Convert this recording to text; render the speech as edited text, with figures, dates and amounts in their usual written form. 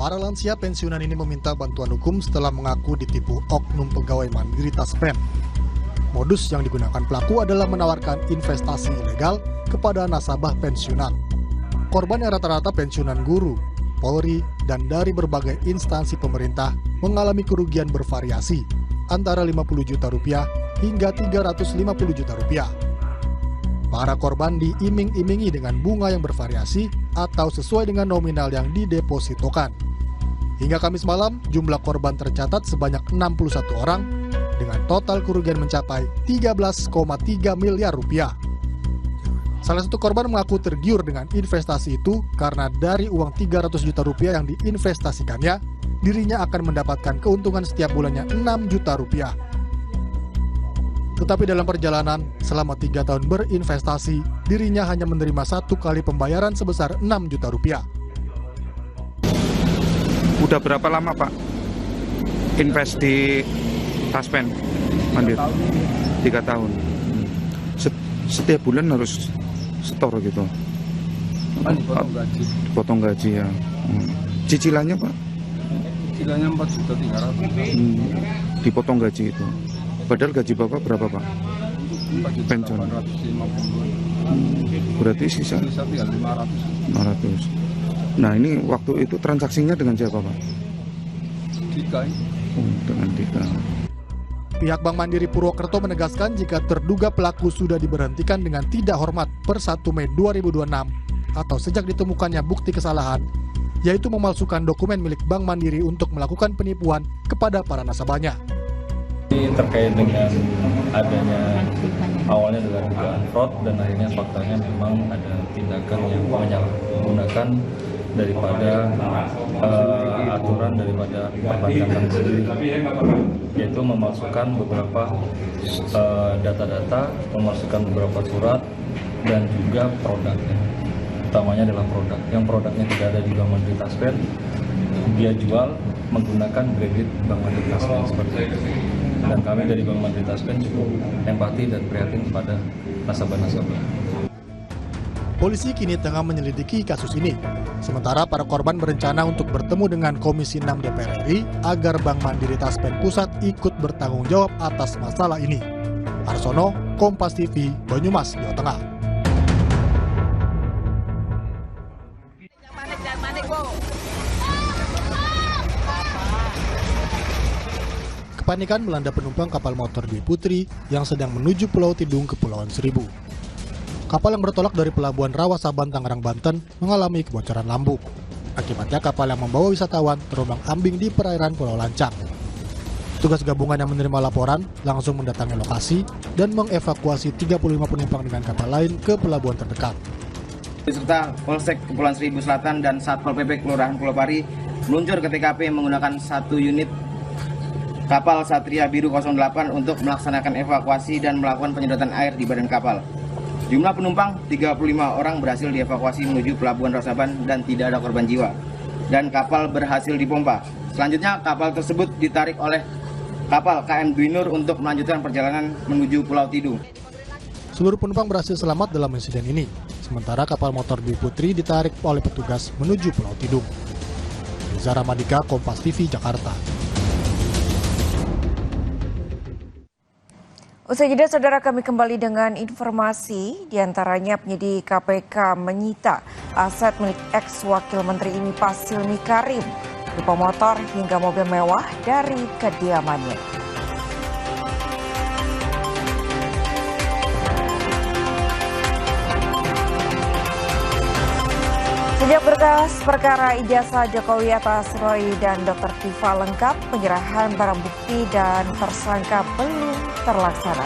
Para lansia pensiunan ini meminta bantuan hukum setelah mengaku ditipu oknum pegawai mandiri Taspen. Modus yang digunakan pelaku adalah menawarkan investasi ilegal kepada nasabah pensiunan. Korban yang rata-rata pensiunan guru, Polri, dan dari berbagai instansi pemerintah mengalami kerugian bervariasi antara 50 juta rupiah hingga 350 juta rupiah. Para korban diiming-imingi dengan bunga yang bervariasi atau sesuai dengan nominal yang didepositokan. Hingga Kamis malam, jumlah korban tercatat sebanyak 61 orang dengan total kerugian mencapai 13,3 miliar rupiah. Salah satu korban mengaku tergiur dengan investasi itu karena dari uang 300 juta rupiah yang diinvestasikannya, dirinya akan mendapatkan keuntungan setiap bulannya 6 juta rupiah. Tetapi dalam perjalanan, selama 3 tahun berinvestasi, dirinya hanya menerima 1 kali pembayaran sebesar 6 juta rupiah. Udah berapa lama Pak invest di Taspen Mandiri? 3 tahun. Setiap bulan harus setor gitu? Dipotong gaji. Dipotong gaji ya. Cicilannya Pak? Cicilannya 4.300.000. Dipotong gaji itu. Padahal gaji Bapak berapa Pak? 4.850. Berarti sisa 500. Nah ini waktu itu transaksinya dengan siapa Pak? Dika. Dengan Dika. Pihak Bank Mandiri Purwokerto menegaskan jika terduga pelaku sudah diberhentikan dengan tidak hormat per 1 Mei 2026 atau sejak ditemukannya bukti kesalahan, yaitu memalsukan dokumen milik Bank Mandiri untuk melakukan penipuan kepada para nasabahnya. Ini terkait dengan adanya awalnya dengan dugaan fraud dan akhirnya faktanya memang ada tindakan yang menyalahgunakan daripada aturan daripada perbankan sendiri, yaitu memasukkan beberapa data-data, memasukkan beberapa surat dan juga produknya. Utamanya adalah produk. Yang produknya tidak ada di Bank Mandiri Taspen, dia jual menggunakan kredit Bank Mandiri Taspen seperti itu. Dan kami dari Bank Mandiri Taspen cukup empati dan prihatin kepada nasabah-nasabah. Polisi kini tengah menyelidiki kasus ini. Sementara para korban berencana untuk bertemu dengan Komisi 6 DPR RI agar Bank Mandiri Taspen Pusat ikut bertanggung jawab atas masalah ini. Arsono, Kompas TV, Banyumas, Jawa Tengah. Kepanikan melanda penumpang kapal motor Dwi Putri yang sedang menuju Pulau Tidung, Kepulauan Seribu. Kapal yang bertolak dari Pelabuhan Rawasaban, Tangerang, Banten mengalami kebocoran lambung. Akibatnya kapal yang membawa wisatawan terombang-ambing di perairan Pulau Lancang. Tugas gabungan yang menerima laporan langsung mendatangi lokasi dan mengevakuasi 35 penumpang dengan kapal lain ke pelabuhan terdekat. Serta Polsek Kepulauan Seribu Selatan dan Satpol PP Kelurahan Pulau Pari meluncur ke TKP menggunakan 1 unit kapal Satria Biru 08 untuk melaksanakan evakuasi dan melakukan penyedotan air di badan kapal. Jumlah penumpang 35 orang berhasil dievakuasi menuju Pelabuhan Rawasaban dan tidak ada korban jiwa. Dan kapal berhasil dipompa. Selanjutnya kapal tersebut ditarik oleh kapal KM Dwi Nur untuk melanjutkan perjalanan menuju Pulau Tidung. Seluruh penumpang berhasil selamat dalam insiden ini. Sementara kapal motor Dwi Putri ditarik oleh petugas menuju Pulau Tidung. Riza Ramadika, Kompas TV, Jakarta. Usai jeda, saudara, kami kembali dengan informasi, diantaranya penyidik KPK menyita aset milik ex-wakil Menteri IMI Pak Silmi Karim, berupa motor hingga mobil mewah dari kediamannya. Sejak berkas perkara ijazah Jokowi atas Roy dan Dr. Tifa lengkap, penyerahan barang bukti dan tersangka belum terlaksana.